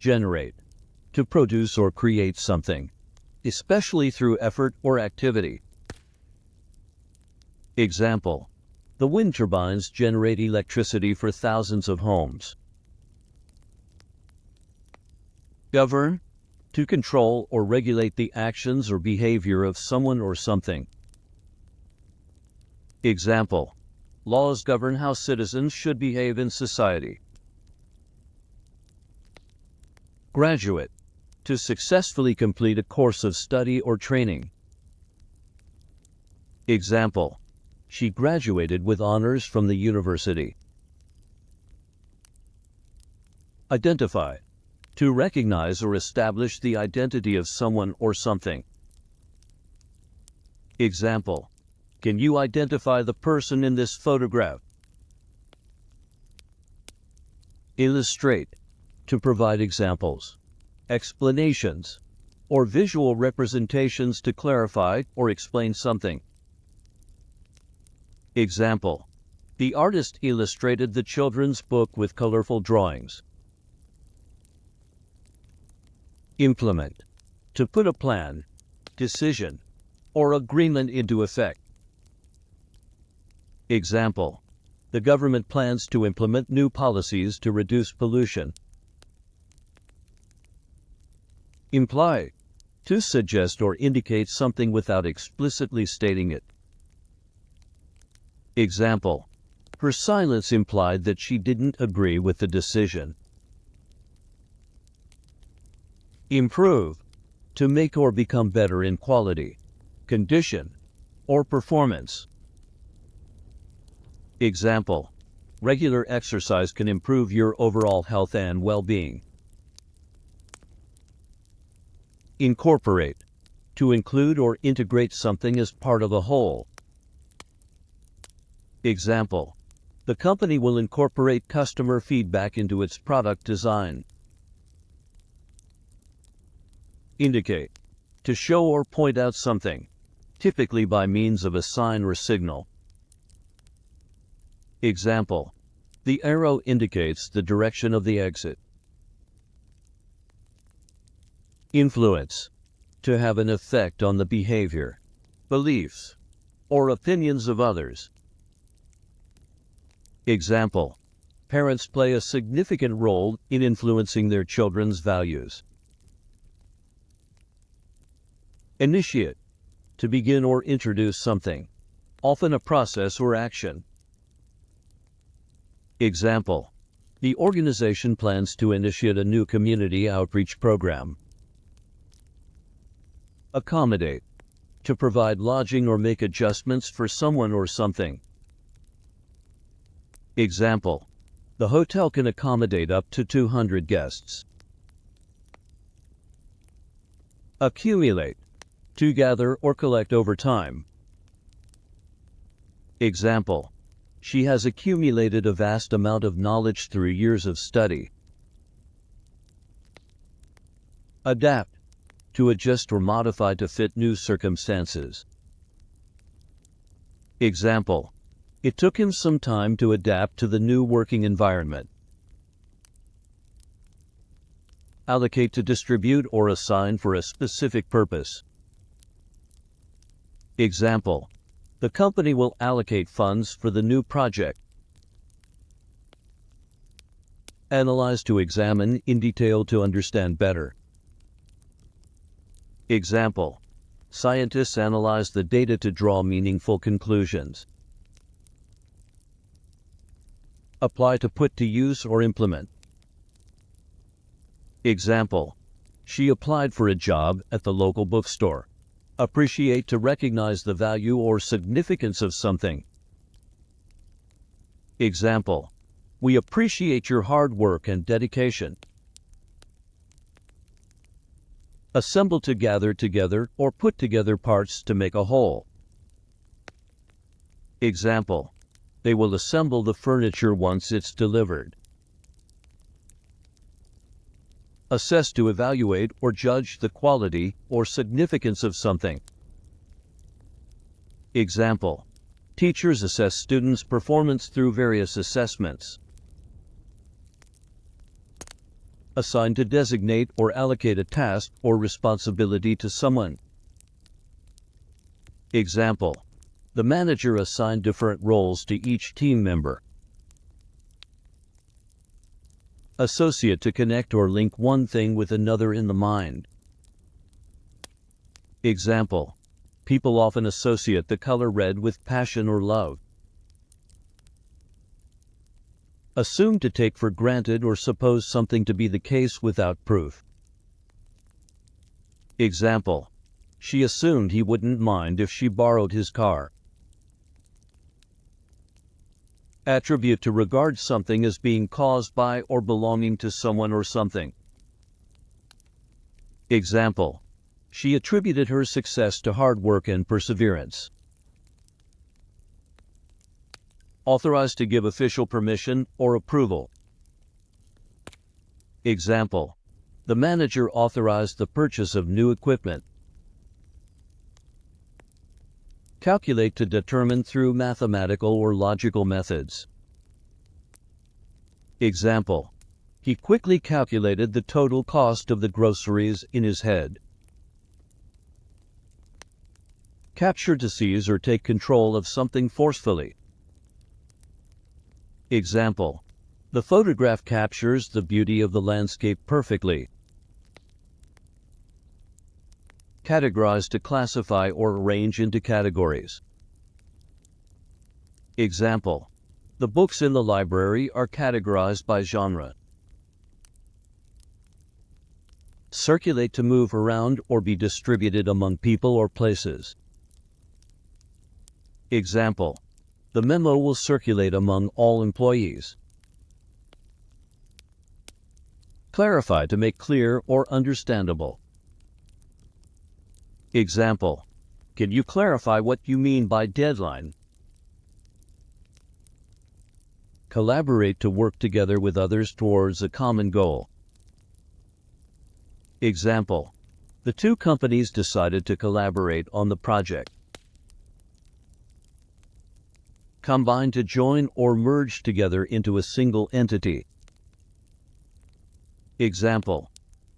generate, to produce or create something, especially through effort or activity. Example: the wind turbines generate electricity for thousands of homes. Govern, to control or regulate the actions or behavior of someone or something. Example: laws govern how citizens should behave in society. Graduate, to successfully complete a course of study or training. Example: she graduated with honors from the university. Identify, to recognize or establish the identity of someone or something. Example: can you identify the person in this photograph? Illustrate, to provide examples, explanations, or visual representations to clarify or explain something. Example: the artist illustrated the children's book with colorful drawings. Implement, to put a plan, decision, or agreement into effect. Example: the government plans to implement new policies to reduce pollution. Imply, to suggest or indicate something without explicitly stating it. Example: her silence implied that she didn't agree with the decision. Improve, to make or become better in quality, condition, or performance. Example: regular exercise can improve your overall health and well-being. Incorporate, to include or integrate something as part of a whole. Example: the company will incorporate customer feedback into its product design. Indicate, to show or point out something, typically by means of a sign or signal. Example: the arrow indicates the direction of the exit. Influence, to have an effect on the behavior, beliefs, or opinions of others. Example: parents play a significant role in influencing their children's values. Initiate, to begin or introduce something, often a process or action. Example: the organization plans to initiate a new community outreach program. Accommodate, to provide lodging or make adjustments for someone or something. Example: the hotel can accommodate up to 200 guests. Accumulate, to gather or collect over time. Example: she has accumulated a vast amount of knowledge through years of study. Adapt, to adjust or modify to fit new circumstances. Example: it took him some time to adapt to the new working environment. Allocate, to distribute or assign for a specific purpose. Example: the company will allocate funds for the new project. Analyze, to examine in detail to understand better. Example: scientists analyze the data to draw meaningful conclusions. Apply, to put to use or implement. Example: she applied for a job at the local bookstore. Appreciate, to recognize the value or significance of something. Example: we appreciate your hard work and dedication. Assemble, to gather together or put together parts to make a whole. Example: they will assemble the furniture once it's delivered. Assess, to evaluate or judge the quality or significance of something. Example: teachers assess students' performance through various assessments. Assign to designate or allocate a task or responsibility to someone. Example: the manager assigned different roles to each team member. Associate: to connect or link one thing with another in the mind. Example: people often associate the color red with passion or love. Assume: to take for granted or suppose something to be the case without proof. Example: she assumed he wouldn't mind if she borrowed his car. Attribute: to regard something as being caused by or belonging to someone or something. Example: she attributed her success to hard work and perseverance. Authorize: to give official permission or approval. Example: the manager authorized the purchase of new equipment. Calculate: to determine through mathematical or logical methods. Example: he quickly calculated the total cost of the groceries in his head. Capture: to seize or take control of something forcefully. Example: the photograph captures the beauty of the landscape perfectly. Categorize: to classify or arrange into categories. Example: the books in the library are categorized by genre. Circulate: to move around or be distributed among people or places. Example: the memo will circulate among all employees. Clarify: to make clear or understandable. Example: can you clarify what you mean by deadline? Collaborate: to work together with others towards a common goal. Example: the two companies decided to collaborate on the project. Combine: to join or merge together into a single entity. Example: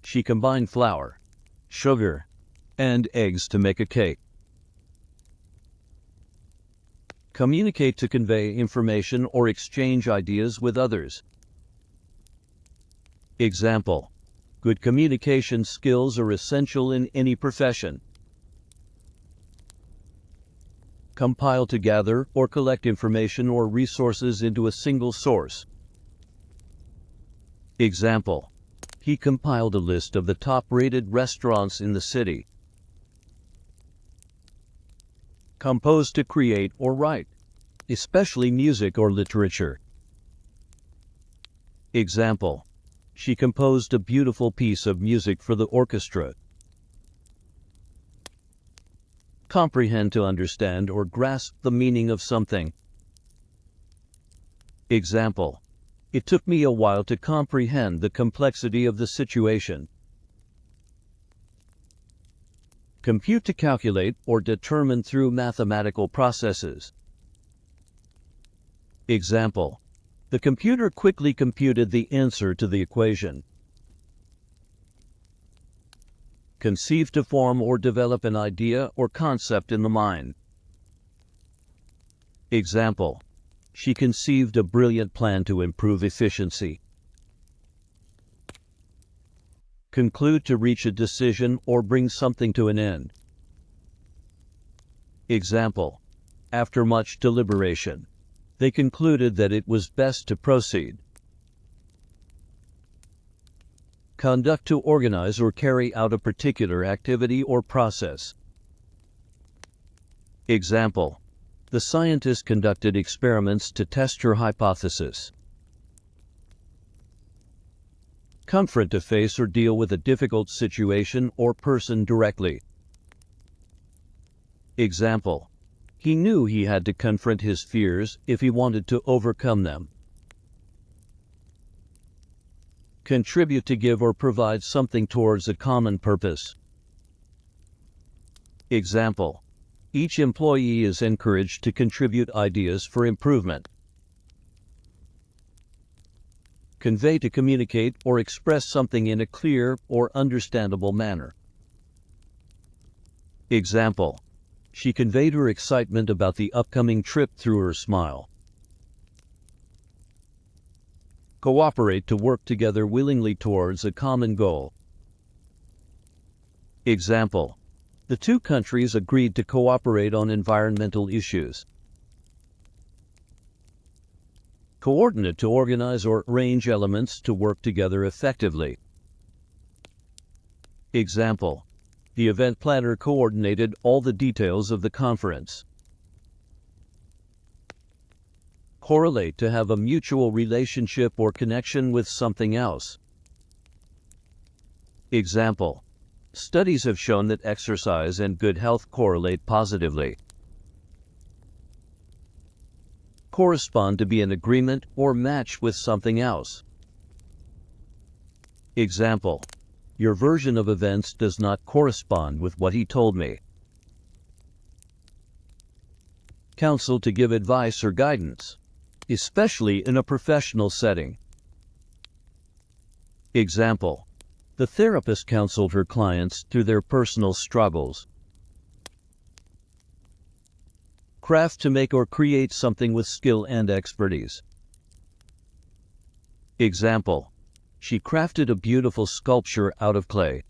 she combined flour, sugar, and eggs to make a cake. Communicate: to convey information or exchange ideas with others. Example: good communication skills are essential in any profession. Compile: to gather or collect information or resources into a single source. Example: he compiled a list of the top-rated restaurants in the city. Compose: to create or write, especially music or literature. Example: she composed a beautiful piece of music for the orchestra. Comprehend: to understand or grasp the meaning of something. Example: it took me a while to comprehend the complexity of the situation. Compute: to calculate or determine through mathematical processes. Example: the computer quickly computed the answer to the equation. Conceive: to form or develop an idea or concept in the mind. Example: she conceived a brilliant plan to improve efficiency. Conclude: to reach a decision or bring something to an end. Example: after much deliberation, they concluded that it was best to proceed. Conduct: to organize or carry out a particular activity or process. Example: the scientist conducted experiments to test her hypothesis. Confront: to face or deal with a difficult situation or person directly. Example: he knew he had to confront his fears if he wanted to overcome them. Contribute: to give or provide something towards a common purpose. Example: each employee is encouraged to contribute ideas for improvement. Convey to communicate or express something in a clear or understandable manner. Example: she conveyed her excitement about the upcoming trip through her smile. Cooperate to work together willingly towards a common goal. Example: the two countries agreed to cooperate on environmental issues. Coordinate to organize or arrange elements to work together effectively. Example: the event planner coordinated all the details of the conference. Correlate to have a mutual relationship or connection with something else. Example: studies have shown that exercise and good health correlate positively. Correspond to be an agreement or match with something else. Example: your version of events does not correspond with what he told me. Counsel to give advice or guidance, especially in a professional setting. Example: the therapist counseled her clients through their personal struggles. Craft to make or create something with skill and expertise. Example: she crafted a beautiful sculpture out of clay.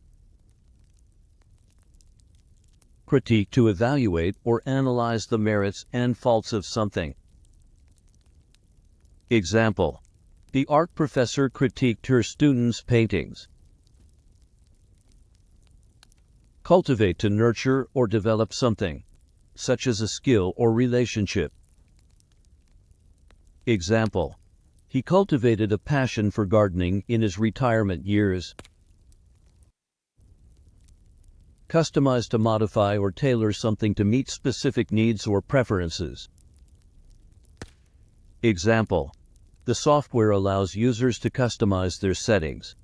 Critique to evaluate or analyze the merits and faults of something. Example: the art professor critiqued her students' paintings. Cultivate to nurture or develop something, such as a skill or relationship. Example: he cultivated a passion for gardening in his retirement years. Customize to modify or tailor something to meet specific needs or preferences. Example: the software allows users to customize their settings.